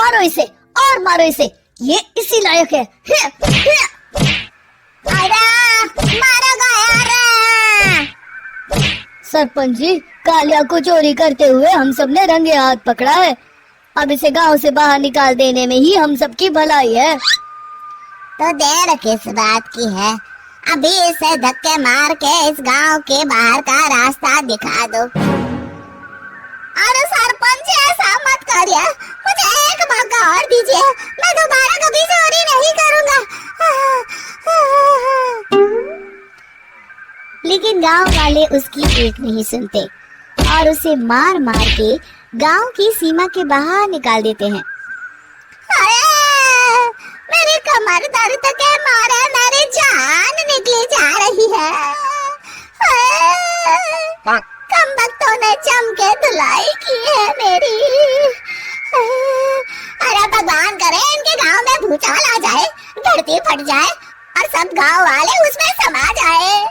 मारो इसे और मारो इसे, ये इसी लायक है। अरे मारो गया। सरपंच जी, कालिया को चोरी करते हुए हम सब ने रंगे हाथ पकड़ा है। अब इसे गांव से बाहर निकाल देने में ही हम सबकी भलाई है। तो देर किस बात की है, अभी इसे धक्के मार के इस गांव के बाहर का रास्ता दिखा दो। अरे सरपंच ऐसा मत करिए, मुझे एक मौका और दीजिए, मैं दोबारा कभी चोरी नहीं करूंगा। लेकिन गांव वाले उसकी एक नहीं सुनते और उसे मार मार के गांव की सीमा के बाहर निकाल देते हैं। मेरी कमर दर्द के मारे मेरी जान निकली जा रही है। कमबख्तों ने जम के धुलाई की है मेरी। अरे भगवान करे इनके गांव में भूचाल आ जाए, धरती फट जाए और सब गांव वाले उसमें समा जाए।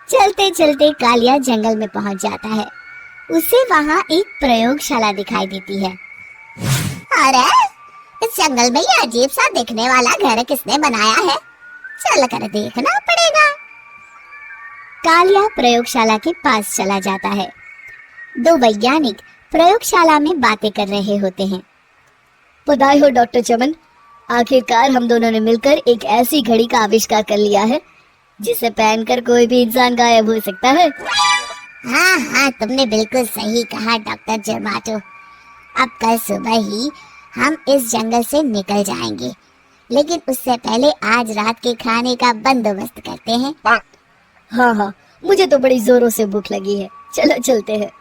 चलते चलते कालिया जंगल में पहुंच जाता है। उसे वहाँ एक प्रयोगशाला दिखाई देती है। अरे इस जंगल में ये अजीब सा दिखने वाला घर किसने बनाया है, चल कर देखना पड़ेगा। कालिया प्रयोगशाला के पास चला जाता है। दो वैज्ञानिक प्रयोगशाला में बातें कर रहे होते हैं। बधाई हो डॉक्टर चमन, आखिरकार हम दोनों ने मिलकर एक ऐसी घड़ी का आविष्कार कर लिया है जिसे पहनकर कोई भी इंसान गायब हो सकता है। हाँ हाँ, तुमने बिल्कुल सही कहा डॉक्टर जर्माटो। अब कल सुबह ही हम इस जंगल से निकल जाएंगे, लेकिन उससे पहले आज रात के खाने का बंदोबस्त करते हैं। हाँ हाँ, मुझे तो बड़ी जोरों से भूख लगी है, चलो चलते हैं।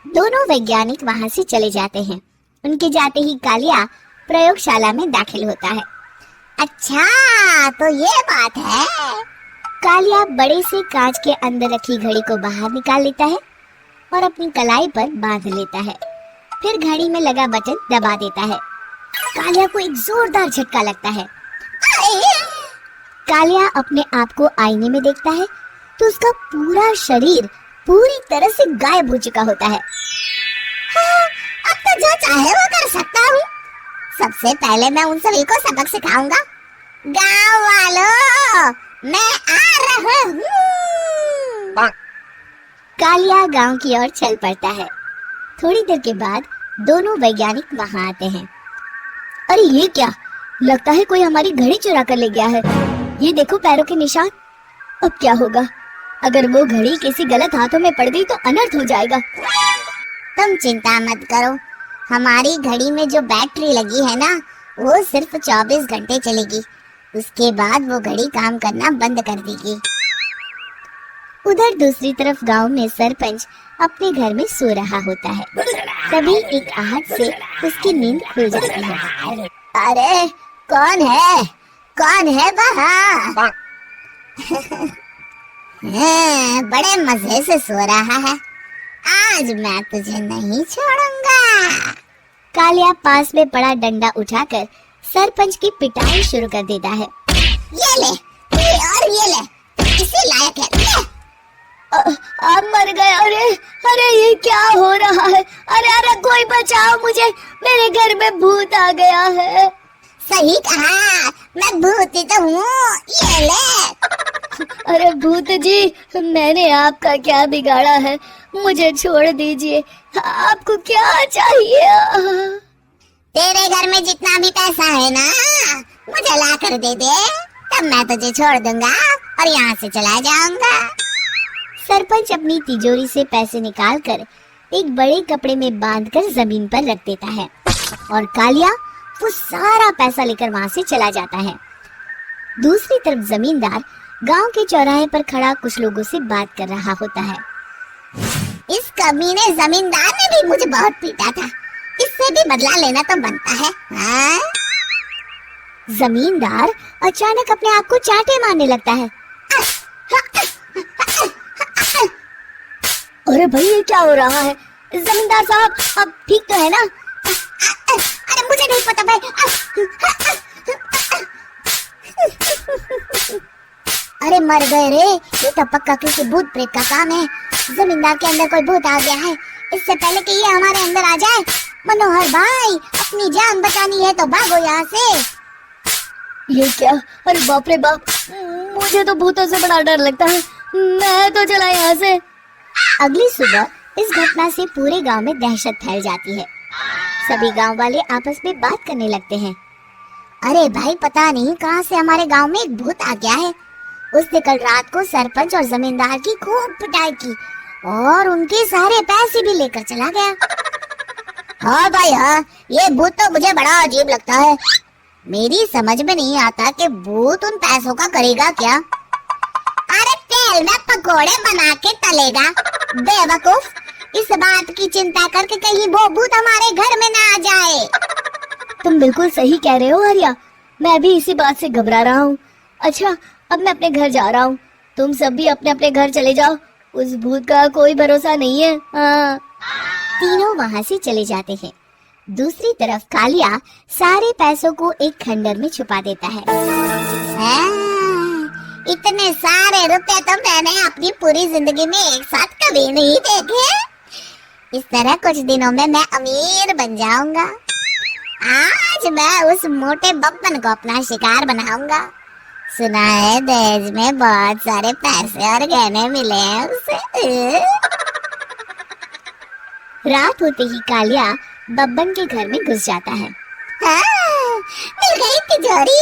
दोनों वैज्ञानिक वहाँ से चले जाते हैं। उनके जाते ही कालिया प्रयोगशाला में दाखिल होता है। अच्छा तो ये बात है। कालिया बड़े से कांच के अंदर रखी घड़ी को बाहर निकाल लेता है और अपनी कलाई पर बांध लेता है। फिर घड़ी में लगा बटन दबा देता है। कालिया को एक जोरदार झटका लगता है। कालिया अपने आप को आईने में देखता है तो उसका पूरा शरीर पूरी तरह से गायब हो चुका होता है। हाँ, अब तो जो चाहे वो कर सकता हूँ। सबसे पहले मैं उन सभी को सबक सिखाऊंगा। गाँव वालों, मैं आ रहा हूँ। कालिया गांव की ओर चल पड़ता है। थोड़ी देर के बाद दोनों वैज्ञानिक वहां आते हैं। अरे ये क्या, लगता है कोई हमारी घड़ी चुरा कर ले गया है। ये देखो पैरों के निशान। अब क्या होगा, अगर वो घड़ी किसी गलत हाथों में पड़ गई तो अनर्थ हो जाएगा। तुम चिंता मत करो, हमारी घड़ी में जो बैटरी लगी है ना, वो सिर्फ 24 घंटे चलेगी। उसके बाद वो घड़ी काम करना बंद कर देगी। उधर दूसरी तरफ गांव में सरपंच अपने घर में सो रहा होता है। तभी एक आहट से उसकी नींद खुल जाती है। अरे कौन है, कौन है वहाँ? बड़े मजे से सो रहा है, आज मैं तुझे नहीं छोड़ूंगा। कालिया पास में पड़ा डंडा उठाकर सरपंच की पिटाई शुरू कर देता है। ये ले, ये और ये ले, इसी लायक है, ले। आप मर गए। अरे अरे ये क्या हो रहा है? अरे अरे कोई बचाओ मुझे, मेरे घर में भूत आ गया है। सही कहा, मैं भूत ही तो हूँ, ये ले। अरे भूत जी, मैंने आपका क्या बिगाड़ा है, मुझे छोड़ दीजिए। आपको क्या चाहिए? तेरे घर में जितना भी पैसा है ना, मुझे ला कर दे दे, तब मैं तुझे छोड़ दूंगा और यहाँ से चला जाऊंगा। सरपंच अपनी तिजोरी से पैसे निकालकर एक बड़े कपड़े में बांधकर जमीन पर रख देता है और कालिया वो सारा पैसा लेकर वहाँ से चला जाता है। दूसरी तरफ जमींदार गांव के चौराहे पर खड़ा कुछ लोगों से बात कर रहा होता है। इस कमीने जमींदार ने भी मुझे बहुत पीटा था, इससे भी बदला लेना तो बनता है। हाँ? जमींदार अचानक अपने आप को चांटे मारने लगता है। अरे भाई ये क्या हो रहा है? जमींदार साहब अब ठीक तो है ना? अरे मुझे नहीं पता भाई। अरे मर गए रे, ये तो पक्का किसी भूत प्रेत का काम है। जमींदार के अंदर कोई भूत आ गया है, इससे पहले कि ये हमारे अंदर आ जाए। मनोहर भाई, अपनी जान बचानी है तो भागो यहाँ से। ये क्या? अरे बाप रे बाप, मुझे तो भूतों से बड़ा डर लगता है, मैं तो चला यहाँ से। अगली सुबह इस घटना से पूरे गांव में दहशत फैल जाती है। सभी गांव वाले आपस में बात करने लगते हैं। अरे भाई, पता नहीं कहां से हमारे गांव में एक भूत आ गया है। उसने कल रात को सरपंच और जमींदार की खूब पिटाई की और उनके सारे पैसे भी लेकर चला गया। हाँ भाई हाँ, ये भूत तो मुझे बड़ा अजीब लगता है। मेरी समझ में नहीं आता कि भूत उन पैसों का करेगा क्या। अरे तेल में पकोड़े बना के तलेगा। बेवकूफ, इस बात की चिंता करके कहीं वो भूत हमारे घर में ना आ जाए। तुम बिल्कुल सही कह रहे हो आर्या, मैं भी इसी बात से घबरा रहा हूँ। अच्छा, अब मैं अपने घर जा रहा हूँ, तुम सब भी अपने अपने घर चले जाओ, उस भूत का कोई भरोसा नहीं है। हाँ। तीनों वहाँ से चले जाते हैं। दूसरी तरफ कालिया सारे पैसों को एक खंडर में छुपा देता है। इतने सारे रुपए तो मैंने अपनी पूरी जिंदगी में एक साथ कभी नहीं देखे। इस तरह कुछ दिनों में मैं अमीर बन जाऊंगा। आज मैं उस मोटे बब्बन को अपना शिकार बनाऊंगा। सुना है दहेज में बहुत सारे पैसे और गहने मिले हैं उसे। रात होते ही कालिया बब्बन के घर में घुस जाता है। मिल गई तिजोरी।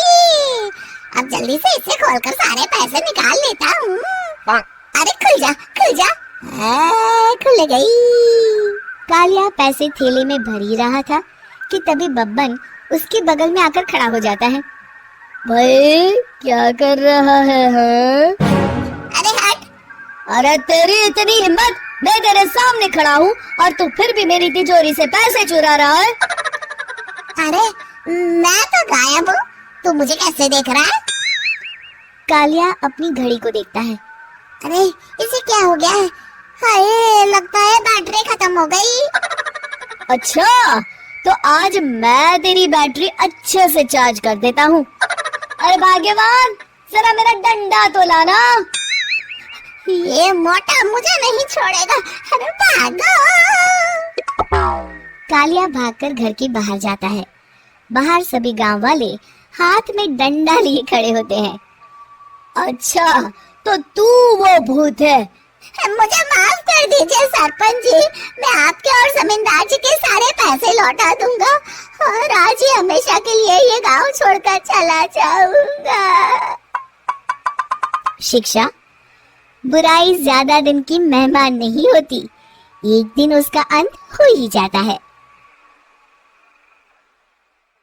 अब जल्दी से इसे खोलकर सारे पैसे निकाल लेता हूँ। अरे खुल जा, खुल जा। खुल गई। कालिया पैसे थैले में भरी रहा था कि तभी बब्बन उसके बगल में आकर खड़ा हो जाता है। भाई क्या कर रहा है? हाँ? अरे हट। अरे तेरी इतनी हिम्मत, मैं तेरे सामने खड़ा हूँ और तू फिर भी मेरी तिजोरी से पैसे चुरा रहा है। अरे मैं तो गायब हूँ, तू मुझे कैसे देख रहा है? कालिया अपनी घड़ी को देखता है। अरे इसे क्या हो गया है? हाय, लगता है बैटरी खत्म हो गई। अच्छा, तो आज मैं तेरी बैटरी अच्छे से चार्ज कर देता हूँ। अरे भाग्यवान, जरा मेरा डंडा तो लाना। ये मोटा मुझे नहीं छोड़ेगा। अरे भागो। कालिया भागकर घर के बाहर जाता है। बाहर सभी गांव वाले हाथ में डंडा लिए खड़े होते हैं। अच्छा, तो तू वो भूत है? मुझे माफ कर दीजिए सरपंच जी, मैं आपके और जमींदार जी के सारे पैसे लौटा दूंगा और आज ही हमेशा के लिए ये गांव छोड़कर चला जाऊंगा। शिक्षा, बुराई ज्यादा दिन की मेहमान नहीं होती, एक दिन उसका अंत हो ही जाता है।